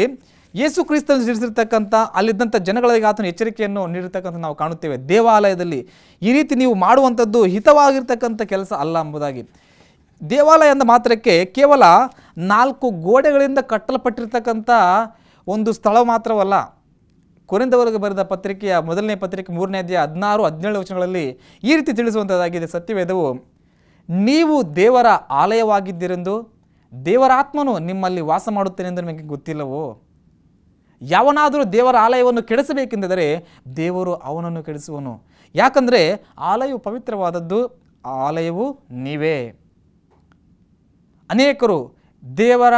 ಯೇಸು ಕ್ರಿಸ್ತನು ತಿಳಿಸಿರ್ತಕ್ಕಂಥ ಅಲ್ಲಿದ್ದಂಥ ಜನಗಳಿಗೆ ಆತನ ಎಚ್ಚರಿಕೆಯನ್ನು ನೀಡಿರ್ತಕ್ಕಂಥ ನಾವು ಕಾಣುತ್ತೇವೆ. ದೇವಾಲಯದಲ್ಲಿ ಈ ರೀತಿ ನೀವು ಮಾಡುವಂಥದ್ದು ಹಿತವಾಗಿರ್ತಕ್ಕಂಥ ಕೆಲಸ ಅಲ್ಲ ಎಂಬುದಾಗಿ. ದೇವಾಲಯ ಎಂದ ಮಾತ್ರಕ್ಕೆ ಕೇವಲ 4 ಗೋಡೆಗಳಿಂದ ಕಟ್ಟಲ್ಪಟ್ಟಿರ್ತಕ್ಕಂಥ ಒಂದು ಸ್ಥಳ ಮಾತ್ರವಲ್ಲ. ಕೊರಿಂಥದವರಿಗೆ ಬರೆದ ಪತ್ರಿಕೆಯ 1ನೇ ಪತ್ರಿಕೆ 3ನೇ ಅಧ್ಯಾಯ 16-17 ವಚನಗಳಲ್ಲಿ ಈ ರೀತಿ ತಿಳಿಸುವಂಥದ್ದಾಗಿದೆ ಸತ್ಯವೇದವು. ನೀವು ದೇವರ ಆಲಯವಾಗಿದ್ದೀರೆಂದು ದೇವರ ಆತ್ಮನು ನಿಮ್ಮಲ್ಲಿ ವಾಸ ಮಾಡುತ್ತೇನೆಂದು ನಿಮಗೆ ಗೊತ್ತಿಲ್ಲವೋ? ಯಾವನಾದರೂ ದೇವರ ಆಲಯವನ್ನು ಕೆಡಿಸಬೇಕೆಂದರೆ ದೇವರು ಅವನನ್ನು ಕೆಡಿಸುವನು. ಯಾಕಂದರೆ ಆಲಯವು ಪವಿತ್ರವಾದದ್ದು, ಆಲಯವು ನೀವೇ. ಅನೇಕರು ದೇವರ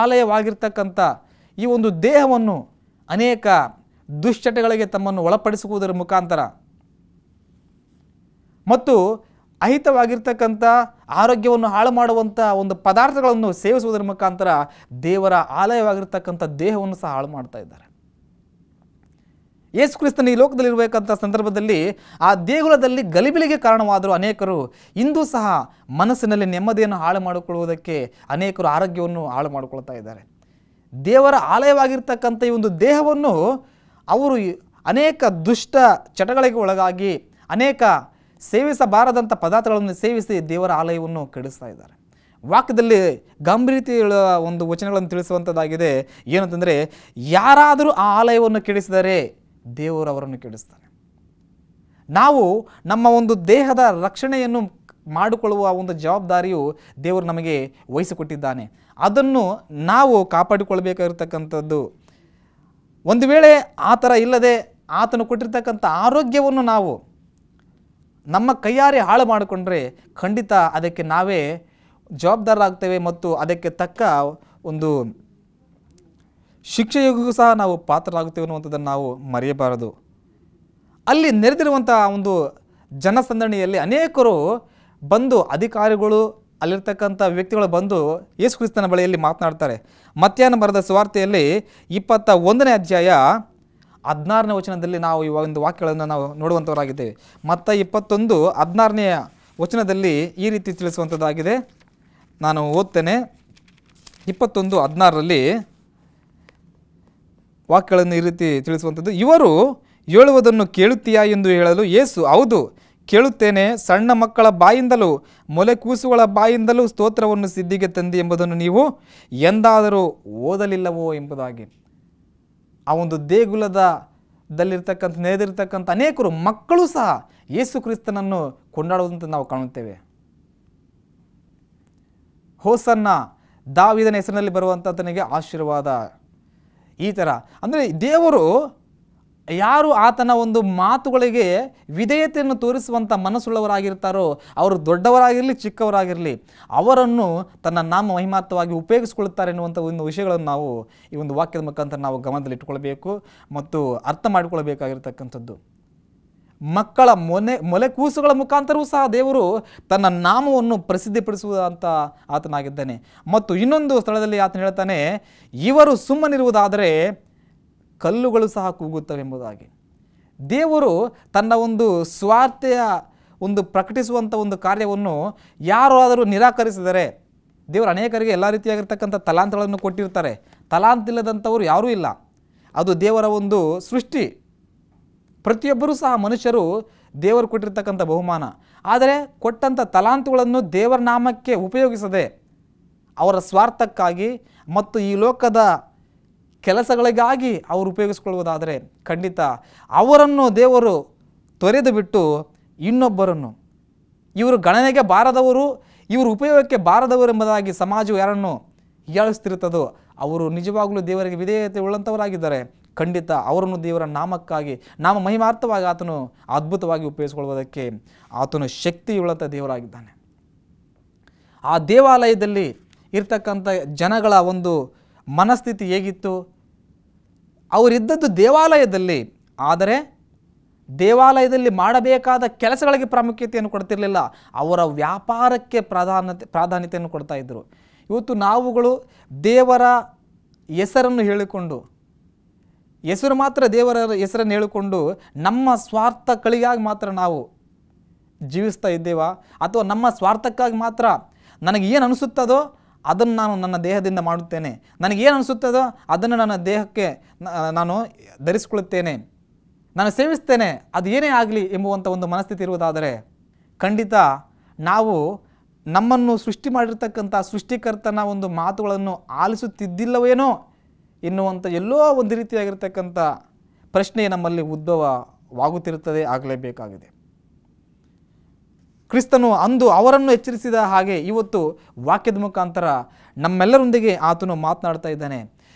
ಆಲಯವಾಗಿರ್ತಕ್ಕಂಥ ಈ ಒಂದು ದೇಹವನ್ನು ಅನೇಕ ದುಶ್ಚಟಗಳಿಗೆ ತಮ್ಮನ್ನು ಒಳಪಡಿಸುವುದರ ಮುಖಾಂತರ ಮತ್ತು ಅಹಿತವಾಗಿರ್ತಕ್ಕಂಥ ಆರೋಗ್ಯವನ್ನು ಹಾಳು ಮಾಡುವಂಥ ಒಂದು ಪದಾರ್ಥಗಳನ್ನು ಸೇವಿಸುವುದರ ಮುಖಾಂತರ ದೇವರ ಆಲಯವಾಗಿರ್ತಕ್ಕಂಥ ದೇಹವನ್ನು ಸಹ ಹಾಳು ಮಾಡ್ತಾ ಇದ್ದಾರೆ. ಯೇಸು ಕ್ರಿಸ್ತನ ಈ ಲೋಕದಲ್ಲಿರಬೇಕಂತ ಸಂದರ್ಭದಲ್ಲಿ ಆ ದೇಗುಲದಲ್ಲಿ ಗಲಿಬಿಲಿಗೆ ಕಾರಣವಾದರೂ ಅನೇಕರು ಇಂದು ಸಹ ಮನಸ್ಸಿನಲ್ಲಿ ನೆಮ್ಮದಿಯನ್ನು ಹಾಳು ಮಾಡಿಕೊಳ್ಳುವುದಕ್ಕೆ ಅನೇಕರು ಆರೋಗ್ಯವನ್ನು ಹಾಳು ಮಾಡಿಕೊಳ್ತಾ ಇದ್ದಾರೆ. ದೇವರ ಆಲಯವಾಗಿರ್ತಕ್ಕಂಥ ಈ ಒಂದು ದೇಹವನ್ನು ಅವರು ಅನೇಕ ದುಷ್ಟ ಚಟಗಳಿಗೆ ಒಳಗಾಗಿ ಅನೇಕ ಸೇವಿಸಬಾರದಂಥ ಪದಾರ್ಥಗಳನ್ನು ಸೇವಿಸಿ ದೇವರ ಆಲಯವನ್ನು ಕೆಡಿಸ್ತಾ ಇದ್ದಾರೆ. ವಾಕ್ಯದಲ್ಲಿ ಗಂಭೀರತೆಯ ಒಂದು ವಚನಗಳನ್ನು ತಿಳಿಸುವಂಥದ್ದಾಗಿದೆ. ಏನಂತಂದರೆ, ಯಾರಾದರೂ ಆ ಆಲಯವನ್ನು ಕೆಡಿಸಿದರೆ ದೇವರು ಅವರನ್ನು ಕೆಡಿಸ್ತಾನೆ. ನಾವು ನಮ್ಮ ಒಂದು ದೇಹದ ರಕ್ಷಣೆಯನ್ನು ಮಾಡಿಕೊಳ್ಳುವ ಒಂದು ಜವಾಬ್ದಾರಿಯು ದೇವರು ನಮಗೆ ವಹಿಸಿಕೊಟ್ಟಿದ್ದಾನೆ. ಅದನ್ನು ನಾವು ಕಾಪಾಡಿಕೊಳ್ಬೇಕಾಗಿರ್ತಕ್ಕಂಥದ್ದು. ಒಂದು ವೇಳೆ ಆ ಥರ ಇಲ್ಲದೆ ಆತನು ಕೊಟ್ಟಿರ್ತಕ್ಕಂಥ ಆರೋಗ್ಯವನ್ನು ನಾವು ನಮ್ಮ ಕೈಯಾರೆ ಹಾಳು ಮಾಡಿಕೊಂಡ್ರೆ ಖಂಡಿತ ಅದಕ್ಕೆ ನಾವೇ ಜವಾಬ್ದಾರರಾಗ್ತೇವೆ ಮತ್ತು ಅದಕ್ಕೆ ತಕ್ಕ ಒಂದು ಶಿಕ್ಷೆಗೂ ಸಹ ನಾವು ಪಾತ್ರರಾಗುತ್ತೇವೆ ಅನ್ನುವಂಥದ್ದನ್ನು ನಾವು ಮರೆಯಬಾರದು. ಅಲ್ಲಿ ನೆರೆದಿರುವಂಥ ಒಂದು ಜನಸಂದಣಿಯಲ್ಲಿ ಅನೇಕರು ಬಂದು, ಅಧಿಕಾರಿಗಳು ಅಲ್ಲಿರ್ತಕ್ಕಂಥ ವ್ಯಕ್ತಿಗಳು ಬಂದು ಯೇಸು ಕ್ರಿಸ್ತನ ಬಳಿಯಲ್ಲಿ ಮಾತನಾಡ್ತಾರೆ. ಮತ್ತಾಯನ ಬರೆದ ಸುವಾರ್ತೆಯಲ್ಲಿ 21ನೇ ಅಧ್ಯಾಯ 16ನೇ ವಚನದಲ್ಲಿ ನಾವು ಈ ಒಂದು ವಾಕ್ಯಗಳನ್ನು ನಾವು ನೋಡುವಂಥವರಾಗಿದ್ದೇವೆ. ಮತ್ತಾಯ 21:16ನೇ ವಚನದಲ್ಲಿ ಈ ರೀತಿ ತಿಳಿಸುವಂಥದ್ದಾಗಿದೆ. ನಾನು ಓದ್ತೇನೆ. 21:16ರಲ್ಲಿ ವಾಕ್ಯಗಳನ್ನು ಈ ರೀತಿ ತಿಳಿಸುವಂಥದ್ದು. ಇವರು ಹೇಳುವುದನ್ನು ಕೇಳುತ್ತೀಯಾ ಎಂದು ಹೇಳಲು ಯೇಸು, ಹೌದು ಕೇಳುತ್ತೇನೆ. ಸಣ್ಣ ಮಕ್ಕಳ ಬಾಯಿಂದಲೂ ಮೊಲೆ ಕೂಸುಗಳ ಬಾಯಿಂದಲೂ ಸ್ತೋತ್ರವನ್ನು ಸಿದ್ಧಿಗೆ ತಂದಿ ಎಂಬುದನ್ನು ನೀವು ಎಂದಾದರೂ ಓದಲಿಲ್ಲವೋ ಎಂಬುದಾಗಿ. ಆ ಒಂದು ದೇಗುಲದಲ್ಲಿರ್ತಕ್ಕಂಥ ನೆರೆದಿರ್ತಕ್ಕಂಥ ಅನೇಕರು ಮಕ್ಕಳು ಸಹ ಯೇಸು ಕ್ರಿಸ್ತನನ್ನು ಕೊಂಡಾಡುವಂತೆ ನಾವು ಕಾಣುತ್ತೇವೆ. ಹೋಸನ್ನ, ದಾವೀದನ ಹೆಸರಿನಲ್ಲಿ ಬರುವಂಥತನಿಗೆ ಆಶೀರ್ವಾದ, ಈ ಥರ. ಅಂದರೆ ದೇವರು ಯಾರು ಆತನ ಒಂದು ಮಾತುಗಳಿಗೆ ವಿಧೇಯತೆಯನ್ನು ತೋರಿಸುವಂಥ ಮನಸ್ಸುಳ್ಳವರಾಗಿರ್ತಾರೋ, ಅವರು ದೊಡ್ಡವರಾಗಿರಲಿ ಚಿಕ್ಕವರಾಗಿರಲಿ, ಅವರನ್ನು ತನ್ನ ನಾಮ ಮಹಿಮಾರ್ಥವಾಗಿ ಉಪಯೋಗಿಸ್ಕೊಳ್ತಾರೆ ಎನ್ನುವಂಥ ಒಂದು ವಿಷಯಗಳನ್ನು ನಾವು ಈ ಒಂದು ವಾಕ್ಯದ ಮುಖಾಂತರ ನಾವು ಗಮನದಲ್ಲಿಟ್ಟುಕೊಳ್ಬೇಕು ಮತ್ತು ಅರ್ಥ ಮಾಡಿಕೊಳ್ಬೇಕಾಗಿರ್ತಕ್ಕಂಥದ್ದು. ಮಕ್ಕಳ ಮೊಲೆ ಕೂಸುಗಳ ಮುಖಾಂತರವೂ ಸಹ ದೇವರು ತನ್ನ ನಾಮವನ್ನು ಪ್ರಸಿದ್ಧಿಪಡಿಸುವಂಥ ಆತನಾಗಿದ್ದಾನೆ. ಮತ್ತು ಇನ್ನೊಂದು ಸ್ಥಳದಲ್ಲಿ ಆತನು ಹೇಳ್ತಾನೆ, ಇವರು ಸುಮ್ಮನಿರುವುದಾದರೆ ಕಲ್ಲುಗಳು ಸಹ ಕೂಗುತ್ತವೆ ಎಂಬುದಾಗಿ. ದೇವರು ತನ್ನ ಒಂದು ಸ್ವಾರ್ಥೆಯ ಒಂದು ಪ್ರಕಟಿಸುವಂಥ ಒಂದು ಕಾರ್ಯವನ್ನು ಯಾರಾದರೂ ನಿರಾಕರಿಸಿದರೆ, ದೇವರು ಅನೇಕರಿಗೆ ಎಲ್ಲ ರೀತಿಯಾಗಿರ್ತಕ್ಕಂಥ ತಲಾಂತಗಳನ್ನು ಕೊಟ್ಟಿರ್ತಾರೆ. ತಲಾಂತಿಲ್ಲದಂಥವರು ಯಾರೂ ಇಲ್ಲ. ಅದು ದೇವರ ಒಂದು ಸೃಷ್ಟಿ. ಪ್ರತಿಯೊಬ್ಬರೂ ಸಹ ಮನುಷ್ಯರು ದೇವರು ಕೊಟ್ಟಿರ್ತಕ್ಕಂಥ ಬಹುಮಾನ. ಆದರೆ ಕೊಟ್ಟಂಥ ತಲಾಂತುಗಳನ್ನು ದೇವರ ನಾಮಕ್ಕೆ ಉಪಯೋಗಿಸದೆ ಅವರ ಸ್ವಾರ್ಥಕ್ಕಾಗಿ ಮತ್ತು ಈ ಲೋಕದ ಕೆಲಸಗಳಿಗಾಗಿ ಅವರು ಉಪಯೋಗಿಸಿಕೊಳ್ಳುವುದಾದರೆ ಖಂಡಿತ ಅವರನ್ನು ದೇವರು ತೊರೆದು ಬಿಟ್ಟು ಇನ್ನೊಬ್ಬರನ್ನು, ಇವರು ಗಣನೆಗೆ ಬಾರದವರು, ಇವರು ಉಪಯೋಗಕ್ಕೆ ಬಾರದವರು ಎಂಬುದಾಗಿ ಸಮಾಜವು ಯಾರನ್ನು ಹೀಯಾಳಿಸ್ತಿರುತ್ತದೋ ಅವರು ನಿಜವಾಗಲೂ ದೇವರಿಗೆ ವಿಧೇಯತೆ ಉಳ್ಳಂಥವರಾಗಿದ್ದಾರೆ. ಖಂಡಿತ ಅವರನ್ನು ದೇವರ ನಾಮಕ್ಕಾಗಿ, ನಾಮ ಮಹಿಮಾರ್ಥವಾಗಿ ಆತನು ಅದ್ಭುತವಾಗಿ ಉಪಯೋಗಿಸಿಕೊಳ್ಳುವುದಕ್ಕೆ ಆತನು ಶಕ್ತಿಯುಳ್ಳಂಥ ದೇವರಾಗಿದ್ದಾನೆ. ಆ ದೇವಾಲಯದಲ್ಲಿ ಇರ್ತಕ್ಕಂಥ ಜನಗಳ ಒಂದು ಮನಸ್ಥಿತಿ ಹೇಗಿತ್ತು? ಅವರಿದ್ದದ್ದು ದೇವಾಲಯದಲ್ಲಿ, ಆದರೆ ದೇವಾಲಯದಲ್ಲಿ ಮಾಡಬೇಕಾದ ಕೆಲಸಗಳಿಗೆ ಪ್ರಾಮುಖ್ಯತೆಯನ್ನು ಕೊಡ್ತಿರಲಿಲ್ಲ. ಅವರ ವ್ಯಾಪಾರಕ್ಕೆ ಪ್ರಾಧಾನ್ಯತೆಯನ್ನು ಕೊಡ್ತಾ ಇದ್ದರು. ಇವತ್ತು ನಾವುಗಳು ದೇವರ ಹೆಸರನ್ನು ಹೇಳಿಕೊಂಡು, ಹೆಸರು ಮಾತ್ರ ದೇವರ ಹೆಸರನ್ನು ಹೇಳಿಕೊಂಡು ನಮ್ಮ ಸ್ವಾರ್ಥಗಳಿಗಾಗಿ ಮಾತ್ರ ನಾವು ಜೀವಿಸ್ತಾ ಇದ್ದೇವಾ? ಅಥವಾ ನಮ್ಮ ಸ್ವಾರ್ಥಕ್ಕಾಗಿ ಮಾತ್ರ ನನಗೆ ಏನು ಅನಿಸುತ್ತದೋ ಅದನ್ನು ನಾನು ನನ್ನ ದೇಹದಿಂದ ಮಾಡುತ್ತೇನೆ, ನನಗೇನು ಅನಿಸುತ್ತದೋ ಅದನ್ನು ನನ್ನ ದೇಹಕ್ಕೆ ನಾನು ಧರಿಸಿಕೊಳ್ಳುತ್ತೇನೆ, ನಾನು ಸೇವಿಸ್ತೇನೆ, ಅದು ಏನೇ ಆಗಲಿ ಎಂಬುವಂಥ ಒಂದು ಮನಸ್ಥಿತಿ ಇರುವುದಾದರೆ ಖಂಡಿತ ನಾವು ನಮ್ಮನ್ನು ಸೃಷ್ಟಿ ಮಾಡಿರ್ತಕ್ಕಂಥ ಸೃಷ್ಟಿಕರ್ತನ ಒಂದು ಮಾತುಗಳನ್ನು ಆಲಿಸುತ್ತಿದ್ದಿಲ್ಲವೇನೋ ಎನ್ನುವಂಥ ಎಲ್ಲೋ ಒಂದು ರೀತಿಯಾಗಿರ್ತಕ್ಕಂಥ ಪ್ರಶ್ನೆ ನಮ್ಮಲ್ಲಿ ಉದ್ಭವವಾಗುತ್ತಿರುತ್ತದೆ, ಆಗಲೇಬೇಕಾಗಿದೆ. ಕ್ರಿಸ್ತನು ಅಂದು ಅವರನ್ನು ಎಚ್ಚರಿಸಿದ ಹಾಗೆ ಇವತ್ತು ವಾಕ್ಯದ ಮುಖಾಂತರ ನಮ್ಮೆಲ್ಲರೊಂದಿಗೆ ಆತನು ಮಾತನಾಡ್ತಾ ಇದ್ದಾನೆ.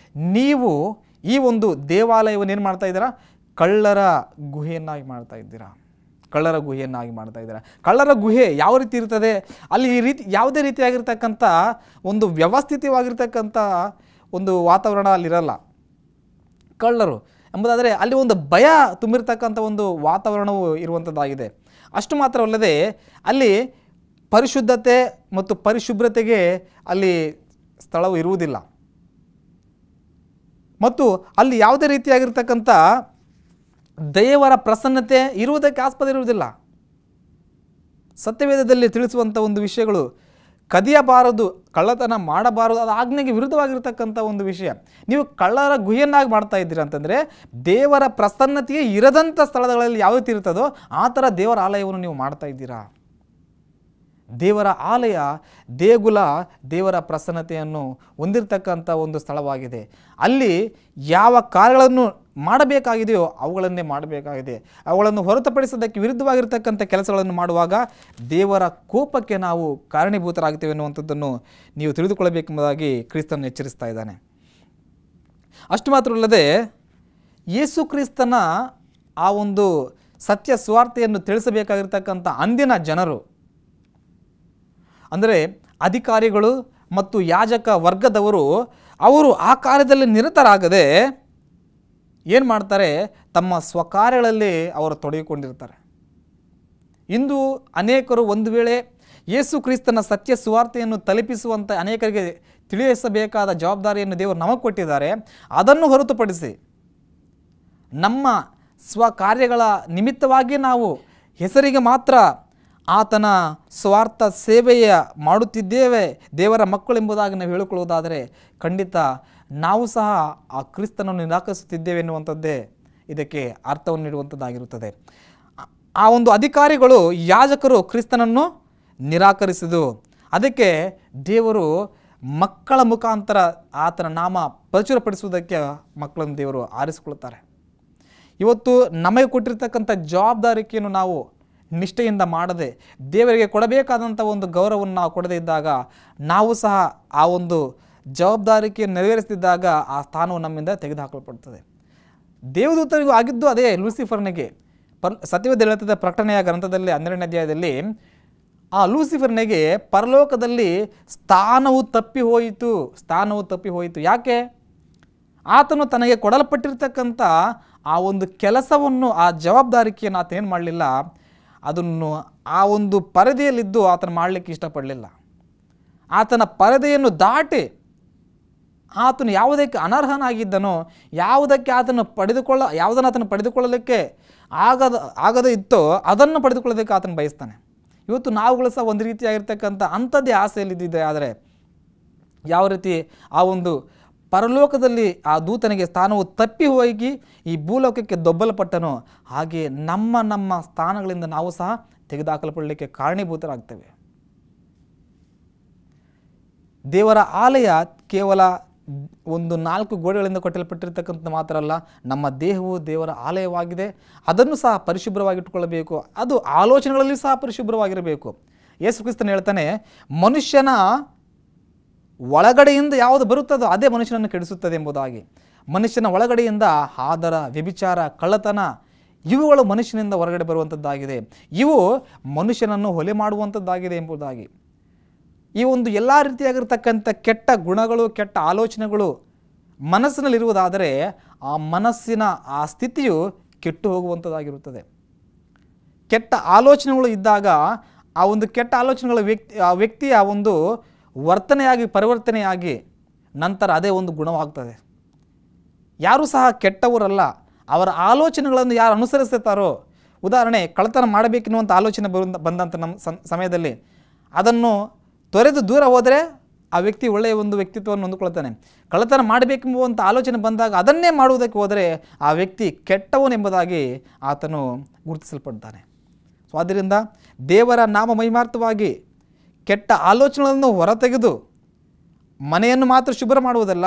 ನೀವು ಈ ಒಂದು ದೇವಾಲಯವನ್ನು ಏನು ಮಾಡ್ತಾ ಇದ್ದೀರಾ? ಕಳ್ಳರ ಗುಹೆಯನ್ನಾಗಿ ಮಾಡ್ತಾ ಇದ್ದೀರಾ. ಕಳ್ಳರ ಗುಹೆಯನ್ನಾಗಿ ಮಾಡ್ತಾ ಇದ್ದೀರಾ. ಕಳ್ಳರ ಗುಹೆ ಯಾವ ರೀತಿ ಇರ್ತದೆ? ಅಲ್ಲಿ ಈ ರೀತಿ ಯಾವುದೇ ರೀತಿಯಾಗಿರ್ತಕ್ಕಂಥ ಒಂದು ವ್ಯವಸ್ಥಿತವಾಗಿರ್ತಕ್ಕಂಥ ಒಂದು ವಾತಾವರಣ ಅಲ್ಲಿರಲ್ಲ. ಕಳ್ಳರು ಎಂಬುದಾದರೆ ಅಲ್ಲಿ ಒಂದು ಭಯ ತುಂಬಿರ್ತಕ್ಕಂಥ ಒಂದು ವಾತಾವರಣವು ಇರುವಂಥದ್ದಾಗಿದೆ. ಅಷ್ಟು ಮಾತ್ರವಲ್ಲದೆ ಅಲ್ಲಿ ಪರಿಶುದ್ಧತೆ ಮತ್ತು ಪರಿಶುಭ್ರತೆಗೆ ಅಲ್ಲಿ ಸ್ಥಳವು ಇರುವುದಿಲ್ಲ. ಮತ್ತು ಅಲ್ಲಿ ಯಾವುದೇ ರೀತಿಯಾಗಿರ್ತಕ್ಕಂಥ ದೇವರ ಪ್ರಸನ್ನತೆ ಇರುವುದಕ್ಕೆ ಆಸ್ಪದ ಇರುವುದಿಲ್ಲ. ಸತ್ಯವೇದದಲ್ಲಿ ತಿಳಿಸುವಂಥ ಒಂದು ವಿಷಯಗಳು, ಕದಿಯಬಾರದು, ಕಳ್ಳತನ ಮಾಡಬಾರದು, ಅದು ಆಜ್ಞೆಗೆ ವಿರುದ್ಧವಾಗಿರ್ತಕ್ಕಂಥ ಒಂದು ವಿಷಯ. ನೀವು ಕಳ್ಳರ ಗುಹೆಯನ್ನಾಗಿ ಮಾಡ್ತಾ ಇದ್ದೀರಾ ಅಂತಂದರೆ ದೇವರ ಪ್ರಸನ್ನತೆಯೇ ಇರದಂಥ ಸ್ಥಳಗಳಲ್ಲಿ ಯಾವ ರೀತಿ ಇರ್ತದೋ ಆ ಥರ ದೇವರ ಆಲಯವನ್ನು ನೀವು ಮಾಡ್ತಾ ಇದ್ದೀರಾ. ದೇವರ ಆಲಯ, ದೇಗುಲ ದೇವರ ಪ್ರಸನ್ನತೆಯನ್ನು ಹೊಂದಿರತಕ್ಕಂಥ ಒಂದು ಸ್ಥಳವಾಗಿದೆ. ಅಲ್ಲಿ ಯಾವ ಕಾರ್ಯಗಳನ್ನು ಮಾಡಬೇಕಾಗಿದೆಯೋ ಅವುಗಳನ್ನೇ ಮಾಡಬೇಕಾಗಿದೆ. ಅವುಗಳನ್ನು ಹೊರತುಪಡಿಸೋದಕ್ಕೆ ವಿರುದ್ಧವಾಗಿರ್ತಕ್ಕಂಥ ಕೆಲಸಗಳನ್ನು ಮಾಡುವಾಗ ದೇವರ ಕೋಪಕ್ಕೆ ನಾವು ಕಾರಣೀಭೂತರಾಗ್ತೇವೆ ಅನ್ನುವಂಥದ್ದನ್ನು ನೀವು ತಿಳಿದುಕೊಳ್ಳಬೇಕೆಂಬುದಾಗಿ ಕ್ರಿಸ್ತನು ಎಚ್ಚರಿಸ್ತಾ ಇದ್ದಾನೆ. ಅಷ್ಟು ಮಾತ್ರವಲ್ಲದೆ ಯೇಸು ಕ್ರಿಸ್ತನ ಆ ಒಂದು ಸತ್ಯ ಸುವಾರ್ತೆಯನ್ನು ತಿಳಿಸಬೇಕಾಗಿರ್ತಕ್ಕಂಥ ಅಂದಿನ ಜನರು, ಅಂದರೆ ಅಧಿಕಾರಿಗಳು ಮತ್ತು ಯಾಜಕ ವರ್ಗದವರು, ಅವರು ಆ ಕಾರ್ಯದಲ್ಲಿ ನಿರತರಾಗದೆ ಏನು ಮಾಡ್ತಾರೆ? ತಮ್ಮ ಸ್ವಕಾರ್ಯಗಳಲ್ಲಿ ಅವರು ತೊಡಗಿಕೊಂಡಿರ್ತಾರೆ. ಇಂದು ಅನೇಕರು ಒಂದು ವೇಳೆ ಯೇಸು ಕ್ರಿಸ್ತನ ಸತ್ಯ ಸುವಾರ್ತೆಯನ್ನು ತಲುಪಿಸುವಂಥ ಅನೇಕರಿಗೆ ತಿಳಿಸಬೇಕಾದ ಜವಾಬ್ದಾರಿಯನ್ನು ದೇವರು ನಮಗೆ ಕೊಟ್ಟಿದ್ದಾರೆ. ಅದನ್ನು ಹೊರತುಪಡಿಸಿ ನಮ್ಮ ಸ್ವಕಾರ್ಯಗಳ ನಿಮಿತ್ತವಾಗಿ ನಾವು ಹೆಸರಿಗೆ ಮಾತ್ರ ಆತನ ಸ್ವಾರ್ಥ ಸೇವೆಯ ಮಾಡುತ್ತಿದ್ದೇವೆ, ದೇವರ ಮಕ್ಕಳೆಂಬುದಾಗಿ ನಾವು ಹೇಳಿಕೊಳ್ಳುವುದಾದರೆ ಖಂಡಿತ ನಾವು ಸಹ ಆ ಕ್ರಿಸ್ತನನ್ನು ನಿರಾಕರಿಸುತ್ತಿದ್ದೇವೆ ಎನ್ನುವಂಥದ್ದೇ ಇದಕ್ಕೆ ಅರ್ಥವನ್ನು ನೀಡುವಂಥದ್ದಾಗಿರುತ್ತದೆ. ಆ ಒಂದು ಅಧಿಕಾರಿಗಳು, ಯಾಜಕರು ಕ್ರಿಸ್ತನನ್ನು ನಿರಾಕರಿಸಿದು. ಅದಕ್ಕೆ ದೇವರು ಮಕ್ಕಳ ಮುಖಾಂತರ ಆತನ ನಾಮ ಪ್ರಚುರಪಡಿಸುವುದಕ್ಕೆ ಮಕ್ಕಳನ್ನು ದೇವರು ಆರಿಸಿಕೊಳ್ಳುತ್ತಾರೆ. ಇವತ್ತು ನಮಗೆ ಕೊಟ್ಟಿರ್ತಕ್ಕಂಥ ಜವಾಬ್ದಾರಿಕೆಯನ್ನು ನಾವು ನಿಷ್ಠೆಯಿಂದ ಮಾಡದೆ ದೇವರಿಗೆ ಕೊಡಬೇಕಾದಂಥ ಒಂದು ಗೌರವವನ್ನು ನಾವು ಕೊಡದೇ ಇದ್ದಾಗ ನಾವು ಸಹ ಆ ಒಂದು ಜವಾಬ್ದಾರಿಕೆಯನ್ನು ನೆರವೇರಿಸ್ತಿದ್ದಾಗ ಆ ಸ್ಥಾನವು ನಮ್ಮಿಂದ ತೆಗೆದುಹಾಕಲ್ಪಡ್ತದೆ. ದೇವದೂತರಿಗೂ ಆಗಿದ್ದು ಅದೇ ಲೂಸಿಫರ್ನಿಗೆ. ಸತ್ಯವೇದ ಹೇಳುತ್ತದೆ ಪ್ರಕಟಣೆಯ ಗ್ರಂಥದಲ್ಲಿ 12ನೇ ಅಧ್ಯಾಯದಲ್ಲಿ ಆ ಲೂಸಿಫರ್ನಿಗೆ ಪರಲೋಕದಲ್ಲಿ ಸ್ಥಾನವು ತಪ್ಪಿ ಹೋಯಿತು. ಯಾಕೆ? ಆತನು ತನಗೆ ಕೊಡಲ್ಪಟ್ಟಿರ್ತಕ್ಕಂಥ ಆ ಒಂದು ಕೆಲಸವನ್ನು, ಆ ಜವಾಬ್ದಾರಿಕೆಯನ್ನು ಆತ ಏನು ಮಾಡಲಿಲ್ಲ, ಅದನ್ನು ಆ ಒಂದು ಪರದೆಯಲ್ಲಿದ್ದು ಆತನು ಮಾಡಲಿಕ್ಕೆ ಇಷ್ಟಪಡಲಿಲ್ಲ. ಆತನ ಪರದೆಯನ್ನು ದಾಟಿ ಆತನು ಯಾವುದಕ್ಕೆ ಅನರ್ಹನಾಗಿದ್ದನೋ, ಯಾವುದನ್ನು ಆತನು ಪಡೆದುಕೊಳ್ಳಲಿಕ್ಕೆ ಆಗದೇ ಇತ್ತೋ ಅದನ್ನು ಪಡೆದುಕೊಳ್ಳೋದಕ್ಕೆ ಆತನು ಬಯಸ್ತಾನೆ. ಇವತ್ತು ನಾವುಗಳು ಸಹ ಒಂದು ರೀತಿಯಾಗಿರ್ತಕ್ಕಂಥ ಅಂಥದ್ದೇ ಆಸೆಯಲ್ಲಿದ್ದಿದೆ. ಆದರೆ ಯಾವ ರೀತಿ ಆ ಒಂದು ಪರಲೋಕದಲ್ಲಿ ಆ ದೂತನಿಗೆ ಸ್ಥಾನವು ತಪ್ಪಿ ಹೋಗಿ ಈ ಭೂಲೋಕಕ್ಕೆ ದೊಬ್ಬಲ್ಪಟ್ಟನೋ, ಹಾಗೆ ನಮ್ಮ ಸ್ಥಾನಗಳಿಂದ ನಾವು ಸಹ ತೆಗೆದುಹಾಕಲ್ಪಡಲಿಕ್ಕೆ ಕಾರಣೀಭೂತರಾಗ್ತೇವೆ. ದೇವರ ಆಲಯ ಕೇವಲ ಒಂದು 4 ಗೋಡೆಗಳಿಂದ ಕಟ್ಟಲ್ಪಟ್ಟಿರ್ತಕ್ಕಂಥ ಮಾತ್ರ ಅಲ್ಲ, ನಮ್ಮ ದೇಹವು ದೇವರ ಆಲಯವಾಗಿದೆ. ಅದನ್ನು ಸಹ ಪರಿಶುಭ್ರವಾಗಿಟ್ಟುಕೊಳ್ಳಬೇಕು. ಅದು ಆಲೋಚನೆಗಳಲ್ಲಿ ಸಹ ಪರಿಶುಭ್ರವಾಗಿರಬೇಕು. ಯೇಸು ಕ್ರಿಸ್ತನು ಹೇಳ್ತಾನೆ, ಮನುಷ್ಯನ ಒಳಗಡೆಯಿಂದ ಯಾವುದು ಬರುತ್ತದೋ ಅದೇ ಮನುಷ್ಯನನ್ನು ಕೆಡಿಸುತ್ತದೆ ಎಂಬುದಾಗಿ. ಮನುಷ್ಯನ ಒಳಗಡೆಯಿಂದ ಆದರ, ವ್ಯಭಿಚಾರ, ಕಳ್ಳತನ ಇವುಗಳು ಮನುಷ್ಯನಿಂದ ಹೊರಗಡೆ ಬರುವಂಥದ್ದಾಗಿದೆ. ಇವು ಮನುಷ್ಯನನ್ನು ಹೊಲೆ ಮಾಡುವಂಥದ್ದಾಗಿದೆ ಎಂಬುದಾಗಿ. ಈ ಒಂದು ಎಲ್ಲ ರೀತಿಯಾಗಿರ್ತಕ್ಕಂಥ ಕೆಟ್ಟ ಗುಣಗಳು, ಕೆಟ್ಟ ಆಲೋಚನೆಗಳು ಮನಸ್ಸಿನಲ್ಲಿರುವುದಾದರೆ ಆ ಮನಸ್ಸಿನ ಆ ಸ್ಥಿತಿಯು ಕೆಟ್ಟು ಹೋಗುವಂಥದ್ದಾಗಿರುತ್ತದೆ. ಕೆಟ್ಟ ಆಲೋಚನೆಗಳು ಇದ್ದಾಗ ಆ ಒಂದು ಕೆಟ್ಟ ಆಲೋಚನೆಗಳ ವ್ಯಕ್ತಿಯ ಒಂದು ಪರಿವರ್ತನೆಯಾಗಿ ನಂತರ ಅದೇ ಒಂದು ಗುಣವಾಗ್ತದೆ. ಯಾರೂ ಸಹ ಕೆಟ್ಟವರಲ್ಲ. ಅವರ ಆಲೋಚನೆಗಳನ್ನು ಯಾರು ಅನುಸರಿಸುತ್ತಾರೋ, ಉದಾಹರಣೆ ಕಳ್ಳತನ ಮಾಡಬೇಕೆನ್ನುವಂಥ ಆಲೋಚನೆ ಬಂದಂಥ ನಮ್ಮ ಸಮಯದಲ್ಲಿ ಅದನ್ನು ತೊರೆದು ದೂರ ಹೋದರೆ ಆ ವ್ಯಕ್ತಿ ಒಳ್ಳೆಯ ಒಂದು ವ್ಯಕ್ತಿತ್ವವನ್ನು ಹೊಂದಿಕೊಳ್ತಾನೆ. ಕಳ್ಳತನ ಮಾಡಬೇಕೆಂಬುವಂಥ ಆಲೋಚನೆ ಬಂದಾಗ ಅದನ್ನೇ ಮಾಡುವುದಕ್ಕೆ ಹೋದರೆ ಆ ವ್ಯಕ್ತಿ ಕೆಟ್ಟವನೆಂಬುದಾಗಿ ಆತನು ಗುರುತಿಸಲ್ಪಡ್ತಾನೆ. ಸೊ ಆದ್ದರಿಂದ ದೇವರ ನಾಮ ಮಹಿಮಾರ್ಥವಾಗಿ ಕೆಟ್ಟ ಆಲೋಚನೆಗಳನ್ನು ಹೊರತೆಗೆದು ಮನೆಯನ್ನು ಮಾತ್ರ ಶುಭ್ರ ಮಾಡುವುದಲ್ಲ,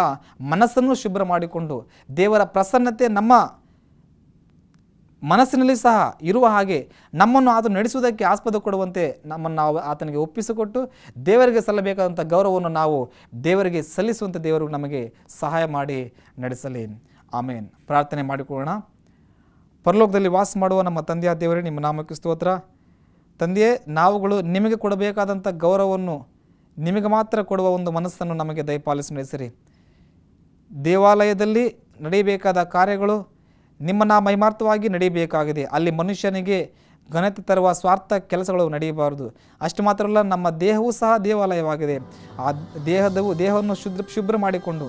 ಮನಸ್ಸನ್ನು ಶುಭ್ರ ಮಾಡಿಕೊಂಡು ದೇವರ ಪ್ರಸನ್ನತೆ ನಮ್ಮ ಮನಸ್ಸಿನಲ್ಲಿ ಸಹ ಇರುವ ಹಾಗೆ ನಮ್ಮನ್ನು ಆತನು ನಡೆಸುವುದಕ್ಕೆ ಆಸ್ಪದ ಕೊಡುವಂತೆ ನಮ್ಮನ್ನು ನಾವು ಆತನಿಗೆ ಒಪ್ಪಿಸಿಕೊಟ್ಟು ದೇವರಿಗೆ ಸಲ್ಲಬೇಕಾದಂಥ ಗೌರವವನ್ನು ನಾವು ದೇವರಿಗೆ ಸಲ್ಲಿಸುವಂತೆ ದೇವರು ನಮಗೆ ಸಹಾಯ ಮಾಡಿ ನಡೆಸಲಿ. ಆಮೇನ್. ಪ್ರಾರ್ಥನೆ ಮಾಡಿಕೊಳ್ಳೋಣ. ಪರಲೋಕದಲ್ಲಿ ವಾಸ ಮಾಡುವ ನಮ್ಮ ತಂದೆಯ ದೇವರೇ, ನಿಮ್ಮ ನಾಮಕ್ಕೆ ಸ್ತೋತ್ರ. ತಂದೆಯೇ, ನಾವುಗಳು ನಿಮಗೆ ಕೊಡಬೇಕಾದಂಥ ಗೌರವವನ್ನು ನಿಮಗೆ ಮಾತ್ರ ಕೊಡುವ ಒಂದು ಮನಸ್ಸನ್ನು ನಮಗೆ ದಯಪಾಲಿಸಿ ನಡೆಸಿರಿ. ದೇವಾಲಯದಲ್ಲಿ ನಡೆಯಬೇಕಾದ ಕಾರ್ಯಗಳು ನಿಮ್ಮನ್ನು ಮಹಿಮಾರ್ಥವಾಗಿ ನಡೆಯಬೇಕಾಗಿದೆ. ಅಲ್ಲಿ ಮನುಷ್ಯನಿಗೆ ಘನತೆ ತರುವ ಸ್ವಾರ್ಥ ಕೆಲಸಗಳು ನಡೆಯಬಾರದು. ಅಷ್ಟು ಮಾತ್ರ ಅಲ್ಲ, ನಮ್ಮ ದೇಹವೂ ಸಹ ದೇವಾಲಯವಾಗಿದೆ. ಆ ದೇಹವನ್ನು ಶುಭ್ರ ಮಾಡಿಕೊಂಡು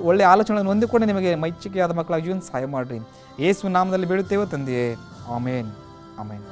ಒಳ್ಳೆಯ ಆಲೋಚನೆಗಳನ್ನು ಹೊಂದಿಕೊಂಡು ನಿಮಗೆ ಮೈಚಿಕೆಯಾದ ಮಕ್ಕಳಾಗಿ ಜೀವನ ಸಹಾಯ ಮಾಡಿರಿ. ಯೇಸು ನಾಮದಲ್ಲಿ ಬೇಡುತ್ತೇವೆ ತಂದೆಯೇ. ಆಮೇನ್. ಆಮೇನ್.